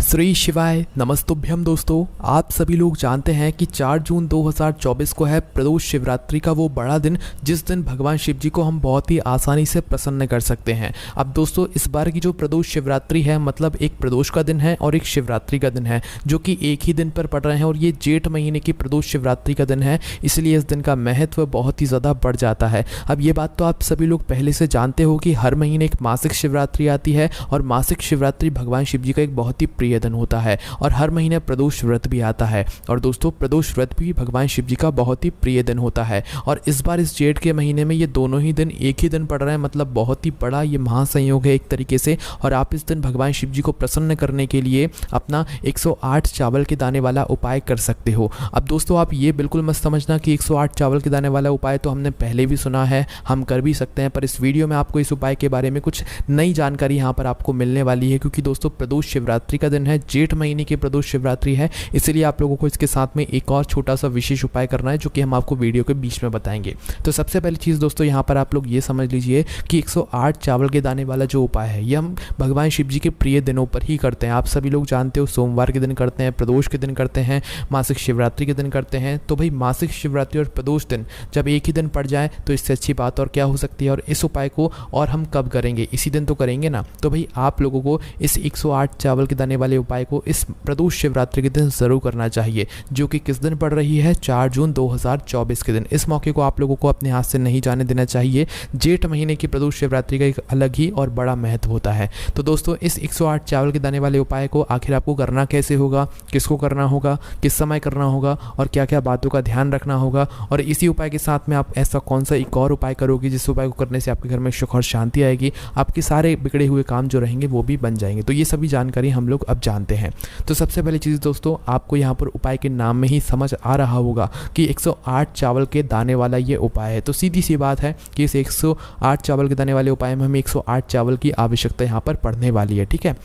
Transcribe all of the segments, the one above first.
श्री शिवाय नमस्तुभ्यम। दोस्तों, आप सभी लोग जानते हैं कि 4 जून 2024 को है प्रदोष शिवरात्रि का वो बड़ा दिन, जिस दिन भगवान शिव जी को हम बहुत ही आसानी से प्रसन्न कर सकते हैं। अब दोस्तों, इस बार की जो प्रदोष शिवरात्रि है, मतलब एक प्रदोष का दिन है और एक शिवरात्रि का दिन है, जो कि एक ही दिन पर पड़ रहे हैं और ये जेठ महीने की प्रदोष शिवरात्रि का दिन है, इसलिए इस दिन का महत्व बहुत ही ज़्यादा बढ़ जाता है। अब ये बात तो आप सभी लोग पहले से जानते हो कि हर महीने एक मासिक शिवरात्रि आती है और मासिक शिवरात्रि भगवान शिव जी का एक बहुत ही प्रिय दिन होता है और हर महीने प्रदोष व्रत भी आता है। और दोस्तों, प्रदोष व्रत भी भगवान शिव जी का बहुत ही प्रिय दिन होता है और इस बार इस जेठ के महीने में ये दोनों ही दिन एक ही दिन पड़ रहे हैं, मतलब बहुत ही बड़ा ये महासंयोग है एक तरीके से। और आप इस दिन भगवान शिव जी को प्रसन्न करने के लिए अपना 108 चावल के दाने वाला उपाय कर सकते हो। अब दोस्तों, आप ये बिल्कुल मत समझना कि 108 चावल के दाने वाला उपाय तो हमने पहले भी सुना है, हम कर भी सकते हैं, पर इस वीडियो में आपको इस उपाय के बारे में कुछ नई जानकारी यहाँ पर आपको मिलने वाली है, क्योंकि दोस्तों प्रदोष शिवरात्रि का दिन है, जेठ महीने की प्रदोष शिवरात्रि है, इसलिए आप लोगों को इसके साथ में एक और छोटा सा विशेष उपाय करना है, जो कि हम आपको वीडियो के बीच में बताएंगे। तो सबसे पहली चीज़ दोस्तों, यहाँ पर आप लोग ये समझ लीजिए कि 108 चावल के दाने वाला जो उपाय है, ये हम भगवान शिव जी के प्रिय दिनों पर ही करते हैं। आप सभी लोग जानते हो, सोमवार के दिन करते हैं, प्रदोष के दिन करते हैं, मासिक शिवरात्रि के दिन करते हैं। तो भाई, मासिक शिवरात्रि और प्रदोष दिन जब एक ही दिन पड़ जाए तो इससे अच्छी बात और क्या हो सकती है। और इस उपाय को और हम कब करेंगे, इसी दिन तो करेंगे ना। तो भाई, आप लोगों को इस 108 चावल के दाने वाले उपाय को इस प्रदोष शिवरात्रि के दिन ज़रूर करना चाहिए, जो कि किस दिन पड़ रही है, 4 जून 2024 के दिन। इस मौके को आप लोगों को अपने हाथ से नहीं जाने देना चाहिए। जेठ महीने की प्रदोष शिवरात्रि का एक अलग ही और बड़ा महत्व होता है। तो दोस्तों, इस 108 चावल के दाने वाले उपाय को आखिर आपको करना कैसे होगा, किसको करना होगा, किस समय करना होगा और क्या क्या बातों का ध्यान रखना होगा, और इसी उपाय के साथ में आप ऐसा कौन सा एक और उपाय करोगे जिस उपाय को करने से आपके घर में सुख और शांति आएगी, आपके सारे बिगड़े हुए काम जो रहेंगे वो भी बन जाएंगे। तो ये सभी जानकारी हम लोग अब जानते हैं। तो सबसे पहली चीज़ दोस्तों, आपको यहाँ पर उपाय के नाम में ही समझ आ रहा होगा कि 108 चावल के दाने वाला ये उपाय है। तो सीधी सी बात है कि इस 108 चावल के दाने वाले उपाय में हमें 108 चावल की आवश्यकता यहाँ पर पड़ने वाली है, ठीक है।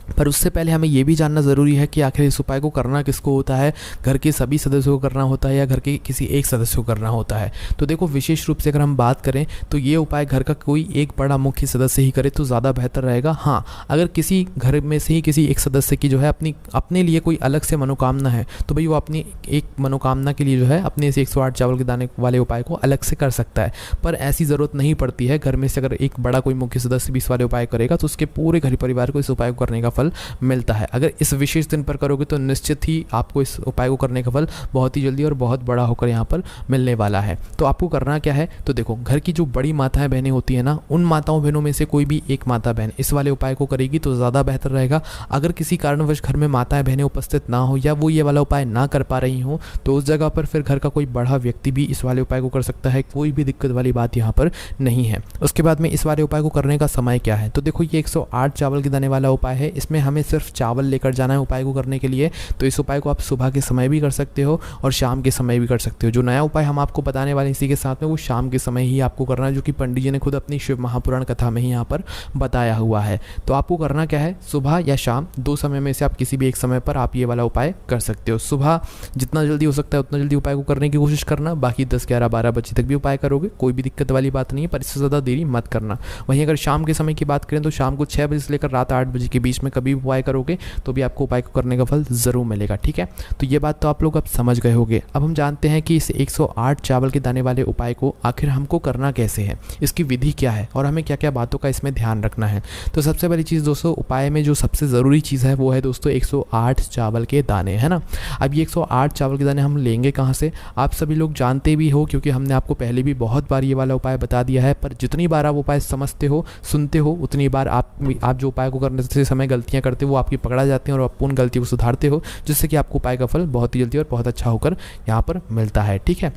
पर उससे पहले हमें ये भी जानना ज़रूरी है कि आखिर इस उपाय को करना किसको होता है, घर के सभी सदस्यों को करना होता है या घर के किसी एक सदस्य को करना होता है। तो देखो, विशेष रूप से अगर हम बात करें तो ये उपाय घर का कोई एक बड़ा मुख्य सदस्य ही करे तो ज़्यादा बेहतर रहेगा। हाँ, अगर किसी घर में से ही किसी एक सदस्य की जो है अपने लिए कोई अलग से मनोकामना है, तो भाई वो अपनी एक मनोकामना के लिए जो है अपने इस 108 चावल के दाने वाले उपाय को अलग से कर सकता है। पर ऐसी ज़रूरत नहीं पड़ती है। घर में से अगर एक बड़ा कोई मुख्य सदस्य भी इस वाले उपाय करेगा तो उसके पूरे घर परिवार को इस उपाय को करने का फल मिलता है। अगर इस विशेष दिन पर करोगे तो निश्चित ही आपको इस उपाय को करने का फल बहुत ही जल्दी और बहुत बड़ा होकर यहाँ पर मिलने वाला है। तो आपको करना क्या है, तो देखो, घर की जो बड़ी माताएं बहनें होती है ना, उन माताओं बहनों में से कोई भी एक माता बहन इस वाले उपाय को करेगी तो ज़्यादा बेहतर रहेगा। अगर किसी कारणवश घर में माताएं बहनें उपस्थित ना हो या वो ये वाला उपाय ना कर पा रही हो, तो उस जगह पर फिर घर का कोई बड़ा व्यक्ति भी इस वाले उपाय को कर सकता है। कोई भी दिक्कत वाली बात यहाँ पर नहीं है। उसके बाद में इस वाले उपाय को करने का समय क्या है, तो देखो, ये 108 चावल के दाने वाला उपाय है। इसमें हमें सिर्फ चावल लेकर जाना है उपाय को करने के लिए। तो इस उपाय को आप सुबह के समय भी कर सकते हो और शाम के समय भी कर सकते हो। जो नया उपाय हम आपको बताने वाले इसी के साथ में, वो शाम के समय ही आपको करना है, जो कि पंडित जी ने खुद अपनी शिव महापुराण कथा में ही यहाँ पर बताया हुआ है। तो आपको करना क्या है, सुबह या शाम, दो समय में से आप किसी भी एक समय पर आप ये वाला उपाय कर सकते हो। सुबह जितना जल्दी हो सकता है उतना जल्दी उपाय को करने की कोशिश करना। बाकी 10, 11, 12 बजे तक भी उपाय करोगे, कोई भी दिक्कत वाली बात नहीं है, पर इससे ज़्यादा देरी मत करना। वहीं अगर शाम के समय की बात करें तो शाम को 6 बजे से लेकर रात 8 बजे के बीच में कभी भी उपाय करोगे तो भी आपको उपाय को करने का फल ज़रूर मिलेगा, ठीक है। तो ये बात तो आप लोग अब समझ गए होंगे। अब हम जानते हैं कि इस 108 चावल के दाने वाले उपाय को आखिर हमको करना कैसे है, इसकी विधि क्या है और हमें क्या क्या बातों का इसमें ध्यान रखना है। तो सबसे पहली चीज़ दोस्तों, उपाय में जो सबसे ज़रूरी चीज़ है वो है दोस्तों 108 चावल के दाने, है ना। अब ये 108 चावल के दाने हम लेंगे कहाँ से, आप सभी लोग जानते भी हो, क्योंकि हमने आपको पहले भी बहुत बार ये वाला उपाय बता दिया है। पर जितनी बार आप उपाय समझते हो, सुनते हो, उतनी बार आप जो उपाय को करने से समय गलतियाँ करते हो वो आपकी पकड़ा जाती हैं और आप उन गलतियों को सुधारते हो, जिससे कि आपको उपाय का फल बहुत ही जल्दी और बहुत अच्छा होकर यहाँ पर मिलता है, ठीक है।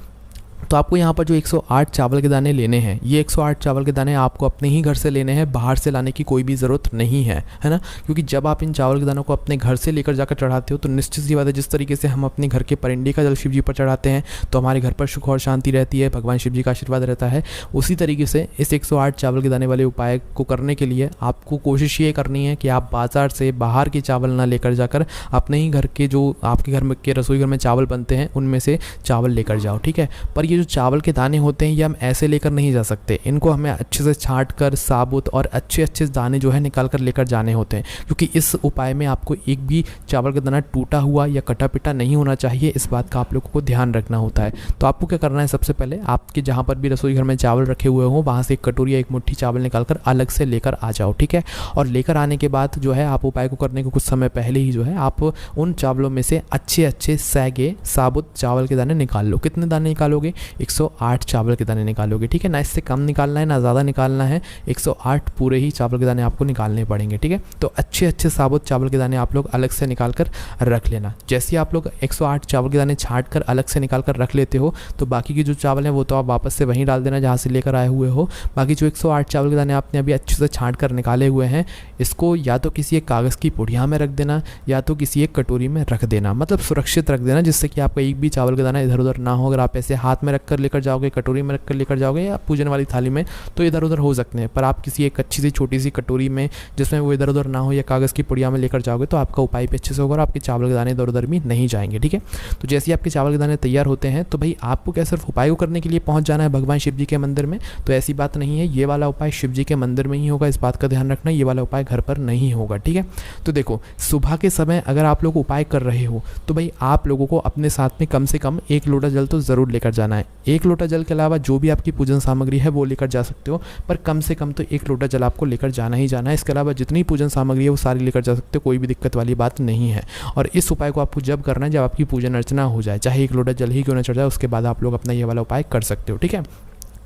तो आपको यहाँ पर जो 108 चावल के दाने लेने हैं, ये 108 चावल के दाने आपको अपने ही घर से लेने हैं, बाहर से लाने की कोई भी ज़रूरत नहीं है, है ना। क्योंकि जब आप इन चावल के दानों को अपने घर से लेकर जाकर चढ़ाते हो तो निश्चित सी बात है, जिस तरीके से हम अपने घर के परिंडे का जल शिव जी पर चढ़ाते हैं तो हमारे घर पर सुख और शांति रहती है, भगवान शिव जी का आशीर्वाद रहता है। उसी तरीके से इस 108 चावल के दाने वाले उपाय को करने के लिए आपको कोशिश ये करनी है कि आप बाज़ार से बाहर के चावल ना लेकर जाकर अपने ही घर के, जो आपके घर में के रसोई घर में चावल बनते हैं, उनमें से चावल लेकर जाओ, ठीक है। पर ये जो चावल के दाने होते हैं ये हम ऐसे लेकर नहीं जा सकते, इनको हमें अच्छे से छाँट कर साबुत और अच्छे अच्छे दाने जो है निकाल कर लेकर जाने होते हैं, क्योंकि इस उपाय में आपको एक भी चावल का दाना टूटा हुआ या कटा पिटा नहीं होना चाहिए। इस बात का आप लोगों को ध्यान रखना होता है। तो आपको क्या करना है, सबसे पहले आपके जहाँ पर भी रसोई घर में चावल रखे हुए हों वहाँ से एक कटोरी या एक मुट्ठी चावल निकाल कर अलग से लेकर आ जाओ, ठीक है। और लेकर आने के बाद जो है आप उपाय को करने के कुछ समय पहले ही जो है आप उन चावलों में से अच्छे अच्छे सैगे साबुत चावल के दाने निकाल लो। कितने दाने निकालोगे? 108 चावल के दाने निकालोगे, ठीक है ना। इससे कम निकालना है ना ज़्यादा निकालना है, 108 पूरे ही चावल के दाने आपको निकालने पड़ेंगे, ठीक है। तो अच्छे अच्छे साबुत चावल के दाने आप लोग अलग से निकाल कर रख लेना। जैसे ही आप लोग 108 चावल के दाने छाँट कर अलग से निकाल कर रख लेते हो तो बाकी की जो चावल हैं वो तो आप वापस से वहीं डाल देना जहाँ से लेकर आए हुए हो। बाकी जो 108 चावल के दाने आपने अभी अच्छे से छाँट कर निकाले हुए हैं, इसको या तो किसी एक कागज़ की पुड़िया में रख देना या तो किसी एक कटोरी में रख देना, मतलब सुरक्षित रख देना, जिससे कि आपका एक भी चावल का दाना इधर उधर ना हो। अगर आप ऐसे हाथ में रख कर लेकर जाओगे, कटोरी में रख कर लेकर जाओगे या पूजन वाली थाली में, तो इधर उधर हो सकते हैं। पर आप किसी एक अच्छी सी छोटी सी कटोरी में जिसमें वो इधर उधर ना हो या कागज़ की पुड़िया में लेकर जाओगे तो आपका उपाय भी अच्छे से होगा और आपके चावल के दाने इधर उधर भी नहीं जाएंगे, ठीक है। तो जैसे ही आपके चावल के दाने तैयार होते हैं तो भाई आपको क्या सिर्फ उपाय को करने के लिए पहुंच जाना है भगवान शिव जी के मंदिर में? तो ऐसी बात नहीं है। ये वाला उपाय शिव जी के मंदिर में ही होगा, इस बात का ध्यान रखना। ये वाला उपाय घर पर नहीं होगा, ठीक है। तो देखो, सुबह के समय अगर आप लोग उपाय कर रहे हो तो भाई आप लोगों को अपने साथ में कम से कम 1 लोटा जल तो ज़रूर लेकर जाना है। 1 लोटा जल के अलावा जो भी आपकी पूजन सामग्री है वो लेकर जा सकते हो, पर कम से कम तो 1 लोटा जल आपको लेकर जाना ही जाना है। इसके अलावा जितनी पूजन सामग्री है वो सारी लेकर जा सकते हो, कोई भी दिक्कत वाली बात नहीं है। और इस उपाय को आपको जब करना है जब आपकी पूजन अर्चना हो जाए, चाहे 1 लोटा जल ही क्यों ना चढ़ जाए, उसके बाद आप लोग अपना ये वाला उपाय कर सकते हो, ठीक है।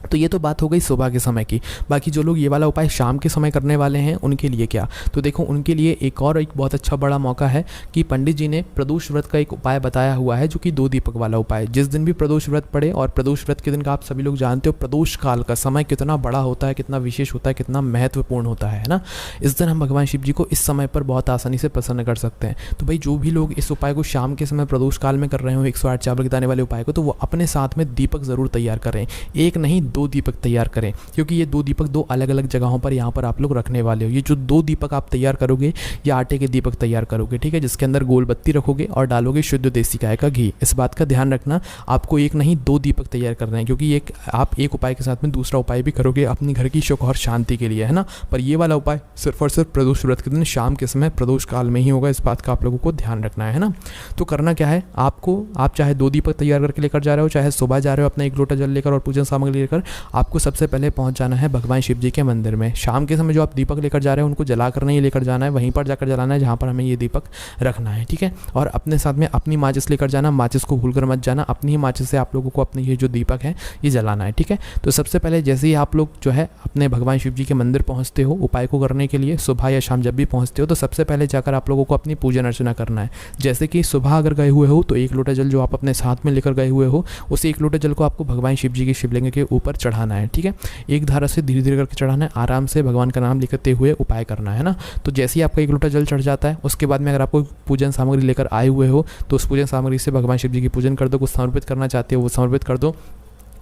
तो ये तो बात हो गई सुबह के समय की। बाकी जो लोग ये वाला उपाय शाम के समय करने वाले हैं उनके लिए क्या, तो देखो उनके लिए एक बहुत अच्छा बड़ा मौका है कि पंडित जी ने प्रदोष व्रत का एक उपाय बताया हुआ है, जो कि 2 दीपक वाला उपाय। जिस दिन भी प्रदोष व्रत पड़े, और प्रदोष व्रत के दिन का आप सभी लोग जानते हो प्रदोष काल का समय कितना बड़ा होता है, कितना विशेष होता है, कितना महत्वपूर्ण होता है ना। इस दिन हम भगवान शिव जी को इस समय पर बहुत आसानी से प्रसन्न कर सकते हैं। तो भाई जो भी लोग इस उपाय को शाम के समय प्रदोष काल में कर रहे हो 108 चावल के दाने वाले उपाय को, तो वो अपने साथ में दीपक ज़रूर तैयार करें। एक नहीं 2 दीपक तैयार करें, क्योंकि ये 2 दीपक 2 अलग अलग जगहों पर यहाँ पर आप लोग रखने वाले हो। ये जो 2 दीपक आप तैयार करोगे ये आटे के दीपक तैयार करोगे, ठीक है, जिसके अंदर गोल बत्ती रखोगे और डालोगे शुद्ध देसी गाय का घी। इस बात का ध्यान रखना, आपको एक नहीं 2 दीपक तैयार करना है, क्योंकि आप एक उपाय के साथ में दूसरा उपाय भी करोगे अपने घर की सुख और शांति के लिए, है ना। पर ये वाला उपाय सिर्फ और सिर्फ प्रदोष व्रत के दिन शाम के समय प्रदोष काल में ही होगा, इस बात का आप लोगों को ध्यान रखना है ना। तो करना क्या है, आप चाहे 2 दीपक तैयार करके लेकर जा रहे हो, चाहे सुबह जा रहे हो अपना 1 लोटा जल लेकर और पूजन सामग्री लेकर, आपको सबसे पहले पहुंच जाना है भगवान शिव जी के मंदिर में। शाम के समय जो आप दीपक लेकर जा रहे हैं उनको जला कर नहीं लेकर जाना है, वहीं पर जाकर जलाना है जहाँ पर हमें ये दीपक रखना है, ठीक है। और अपने साथ में अपनी माचिस लेकर जाना, माचिस को भूलकर मत जाना, अपनी ही माचिस से आप लोगों को अपने ये जो दीपक है ये जलाना है, ठीक है। तो सबसे पहले जैसे ही आप लोग जो है अपने भगवान शिव जी के मंदिर पहुँचते हो उपाय को करने के लिए, सुबह या शाम जब भी पहुँचते हो, तो सबसे पहले जाकर आप लोगों को अपनी पूजन अर्चना करना है। जैसे कि सुबह अगर गए हुए हो तो 1 लोटा जल जो आप अपने साथ में लेकर गए हुए हो, उस 1 लोटा जल को आपको भगवान शिव जी के शिवलिंग के ऊपर चढ़ाना है, ठीक है। एक धारा से धीरे धीरे करके चढ़ाना है, आराम से भगवान का नाम लिखते हुए उपाय करना है ना। तो जैसे ही आपका 1 लोटा जल चढ़ जाता है, उसके बाद में अगर आपको पूजन सामग्री लेकर आए हुए हो तो उस पूजन सामग्री से भगवान शिव जी की पूजन कर दो। कुछ समर्पित करना चाहते हो वो समर्पित कर दो।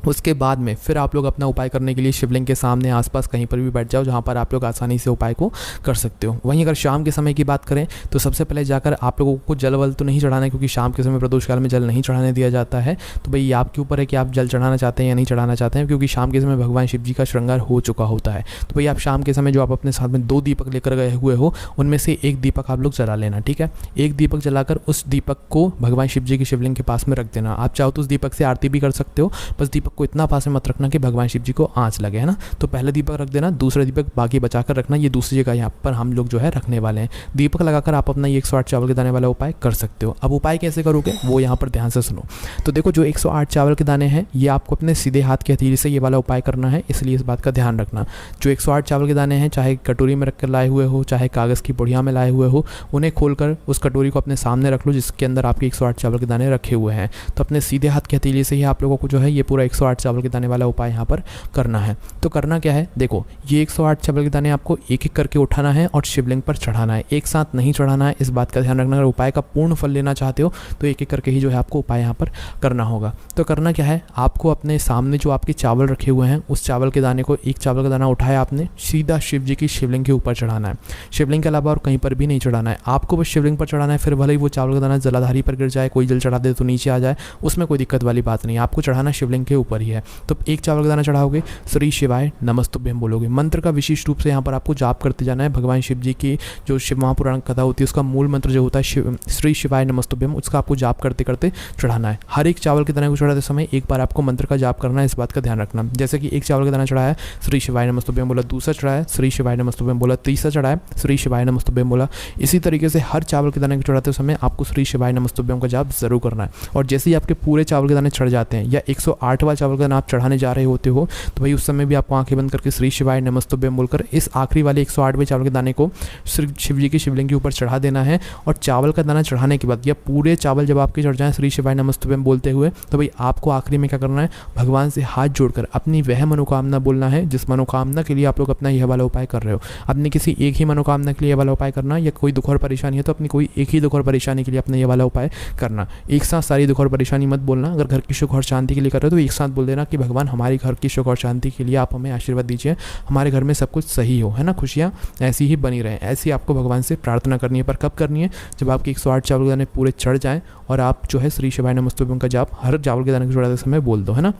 उसके बाद में फिर आप लोग अपना उपाय करने के लिए शिवलिंग के सामने आसपास कहीं पर भी बैठ जाओ जहाँ पर आप लोग आसानी से उपाय को कर सकते हो। वहीं अगर शाम के समय की बात करें तो सबसे पहले जाकर आप लोगों को जल वल तो नहीं चढ़ाना है, क्योंकि शाम के समय प्रदोष काल में जल नहीं चढ़ाने दिया जाता है। तो भाई आपके ऊपर है कि आप जल चढ़ाना चाहते हैं या नहीं चढ़ाना चाहते हैं, क्योंकि शाम के समय भगवान शिव जी का श्रृंगार हो चुका होता है। तो भाई आप शाम के समय जो आप अपने साथ में 2 दीपक लेकर गए हुए हो उनमें से 1 दीपक आप लोग जला लेना, ठीक है। 1 दीपक जलाकर उस दीपक को भगवान शिव जी की शिवलिंग के पास में रख देना। आप चाहो तो उस दीपक से आरती भी कर सकते हो, बस दीपक को इतना पास में मत रखना कि भगवान शिव जी को आंच लगे, है ना। तो पहले दीपक रख देना, दूसरा दीपक बाकी बचाकर रखना। ये दूसरी जगह यहाँ पर हम लोग जो है रखने वाले हैं। दीपक लगाकर आप अपना ये 108 चावल के दाने वाला उपाय कर सकते हो। अब उपाय कैसे करोगे वो यहाँ पर ध्यान से सुनो। तो देखो जो 108 चावल के दाने हैं ये आपको अपने सीधे हाथ की हथेली से ये वाला उपाय करना है, इसलिए इस बात का ध्यान रखना। जो 108 चावल के दाने हैं चाहे कटोरी में रख कर लाए हुए हो, चाहे कागज़ की पुड़िया में लाए हुए हो, उन्हें खोलकर उस कटोरी को अपने सामने रख लो जिसके अंदर आपके 108 चावल के दाने रखे हुए हैं। तो अपने सीधे हाथ की हथेली से ही आप लोगों को जो है ये पूरा 108 चावल के दाने वाला उपाय यहाँ पर करना है। तो करना क्या है, देखो ये 108 चावल के दाने आपको एक एक करके उठाना है और शिवलिंग पर चढ़ाना है, एक साथ नहीं चढ़ाना है। इस बात का ध्यान रखना, अगर उपाय का पूर्ण फल लेना चाहते हो तो एक एक करके ही जो है आपको उपाय यहाँ पर करना होगा। तो करना क्या है, आपको अपने सामने जो आपके चावल रखे हुए हैं उस चावल के दाने को, एक चावल का दाना उठाया आपने, सीधा शिव जी की शिवलिंग के ऊपर चढ़ाना है। शिवलिंग के अलावा और कहीं पर भी नहीं चढ़ाना है, आपको बस शिवलिंग पर चढ़ाना है। फिर भले ही वो चावल का दाना जलाधारी पर गिर जाए, कोई जल चढ़ा दे तो नीचे आ जाए, उसमें कोई दिक्कत वाली बात नहीं, आपको चढ़ाना शिवलिंग के ऊपर ऊपर ही है। तो एक चावल का दाना चढ़ाओगे, श्री शिवाय नमस्तुभ्यम बोलोगे। मंत्र का विशिष्ट रूप से यहाँ पर आपको जाप करते जाना है। भगवान शिव जी की जो शिव महापुराण कथा होती है उसका मूल मंत्र जो होता है श्री शिवाय नमस्तुभ्यम, उसका आपको जाप करते करते चढ़ाना है। हर एक चावल के दाने को चढ़ाते समय एक बार आपको मंत्र का जाप करना है, इस बात का ध्यान रखना। जैसे कि एक चावल का दाना चढ़ाया श्री शिवाय नमस्तुभ्यम बोला, दूसरा चढ़ाया श्री शिवाय नमस्तुभ्यम बोला, तीसरा चढ़ाया श्री शिवाय नमस्तुभ्यम बोला। इसी तरीके से हर चावल के दाने को चढ़ाते समय आपको श्री शिवाय नमस्तुभ्यम का जाप जरूर करना है। और जैसे ही आपके पूरे चावल के दाने चढ़ जाते हैं या 108वां चावल का दाना आप चढ़ाने जा रहे होते हो, तो भाई उस समय भी आपको आंखें बंद करके श्री शिवाय नमस्तुभ्यम बोलकर इस आखिरी वाले 108वें चावल के दाने को शिव जी के शिवलिंग के ऊपर चढ़ा देना है। और चावल का दाना चढ़ाने के बाद या पूरे चावल जब आपके चढ़ जाएं श्री शिवाय नमस्तुभ्यम बोलते हुए, तो भाई आपको आखिरी में क्या करना है, भगवान से हाथ जोड़कर अपनी वह मनोकामना बोलना है जिस मनोकामना के लिए आप लोग अपना यह वाला उपाय कर रहे हो। अपनी किसी एक ही मनोकामना के लिए यह वाला उपाय करना, या कोई दुख और परेशानी है तो अपनी कोई एक ही दुख और परेशानी के लिए अपना यह वाला उपाय करना। एक साथ सारी दुख और परेशानी मत बोलना। अगर घर की सुख और शांति के लिए कर रहे हो तो एक साथ बोल देना कि भगवान हमारी घर की सुख और शांति के लिए आप हमें आशीर्वाद दीजिए, हमारे घर में सब कुछ सही हो, है ना, खुशियाँ ऐसी ही बनी रहें। ऐसी आपको भगवान से प्रार्थना करनी है। पर कब करनी है, जब आपके 108 चावल के दाने पूरे चढ़ जाएं और आप जो है श्री शिवाय नमस्तुभ्यम का जाप हर चावल के दाने को चढ़ाते समय बोल दो, है ना।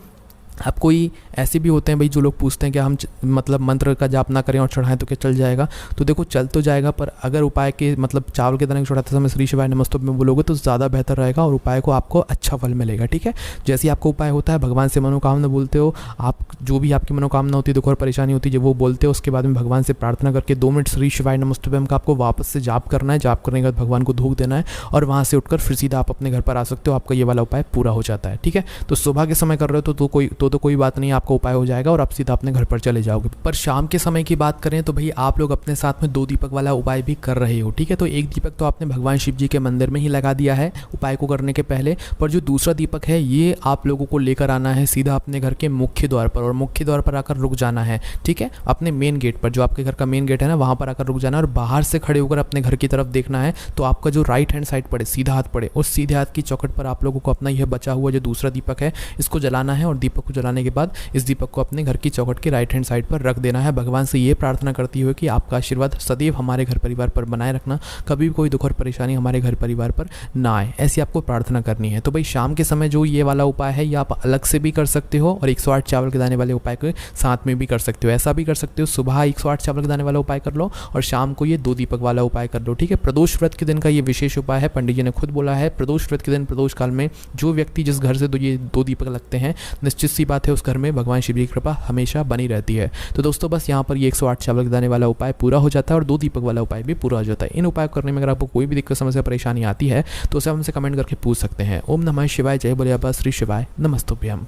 अब कोई ऐसे भी होते हैं भाई जो लोग पूछते हैं कि हम मतलब मंत्र का जाप ना करें और चढ़ाएं तो क्या चल जाएगा। तो देखो चल तो जाएगा, पर अगर उपाय के मतलब चावल के दाने को चढ़ाते समय श्री शिवाय नमस्तुभ्यम बोलोगे तो ज़्यादा बेहतर रहेगा और उपाय को आपको अच्छा फल मिलेगा। ठीक है, जैसे आपको उपाय होता है भगवान से मनोकामना बोलते हो, आप जो भी आपकी मनोकामना होती है, दुख और परेशानी होती है, जब वो बोलते हो उसके बाद में भगवान से प्रार्थना करके 2 मिनट श्री शिवाय नमस्तुभ्यम का आपको वापस से जाप करना है। जाप करने के बाद भगवान को धूप देना है और वहाँ से उठकर फिर सीधा आप अपने घर पर आ सकते हो। आपका ये वाला उपाय पूरा हो जाता है। ठीक है, तो सुबह के समय कर रहे हो तो कोई बात नहीं, आपका उपाय हो जाएगा और आप सीधा अपने घर पर चले जाओगे। पर शाम के समय की बात करें तो भाई आप लोग अपने साथ में 2 दीपक वाला उपाय भी कर रहे हो। ठीक है, तो एक दीपक तो आपने भगवान शिव जी के मंदिर में ही लगा दिया है उपाय को करने के पहले, पर जो दूसरा दीपक है ये आप लोगों को लेकर आना है सीधा अपने घर के मुख्य द्वार पर, और मुख्य द्वार पर आकर रुक जाना है। ठीक है, अपने मेन गेट पर, जो आपके घर का मेन गेट है ना, वहाँ पर आकर रुक जाना है और बाहर से खड़े होकर अपने घर की तरफ देखना है। तो आपका जो राइट हैंड साइड पड़े, सीधा हाथ पड़े, उस सीधे हाथ की चौखट पर आप लोगों को अपना यह बचा हुआ जो दूसरा दीपक है इसको जलाना है। और दीपक को जलाने के बाद इस दीपक को अपने घर की चौखट के राइट हैंड साइड पर रख देना है। भगवान से ये प्रार्थना करती हुए कि आपका आशीर्वाद सदैव हमारे घर परिवार पर बनाए रखना, कभी भी कोई दुख और परेशानी हमारे घर परिवार पर ना आए, ऐसी आपको प्रार्थना करनी है। तो भाई शाम के समय जो ये वाला उपाय है ये आप अलग से भी कर सकते हो और 108 चावल के दाने वाले उपाय को साथ में भी कर सकते हो। ऐसा भी कर सकते हो सुबह 108 चावल के दाने वाला उपाय कर लो और शाम को ये 2 दीपक वाला उपाय कर लो। ठीक है, प्रदोष व्रत के दिन का ये विशेष उपाय है। पंडित जी ने खुद बोला है प्रदोष व्रत के दिन प्रदोष काल में जो व्यक्ति जिस घर से ये 2 दीपक लगते हैं, निश्चित सी बात है उस घर में भगवान शिव जी की कृपा हमेशा बनी रहती है। तो दोस्तों बस यहाँ पर ये 108 चावल के दाने वाला उपाय पूरा हो जाता है और 2 दीपक वाला उपाय भी पूरा हो जाता है। इन उपाय करने में अगर आपको कोई भी दिक्कत समस्या परेशानी आती है तो उसे हमसे कमेंट करके पूछ सकते हैं। ओम नमः शिवाय, जय बोले बाबा श्री शिवाय नमस्तुभ्यम।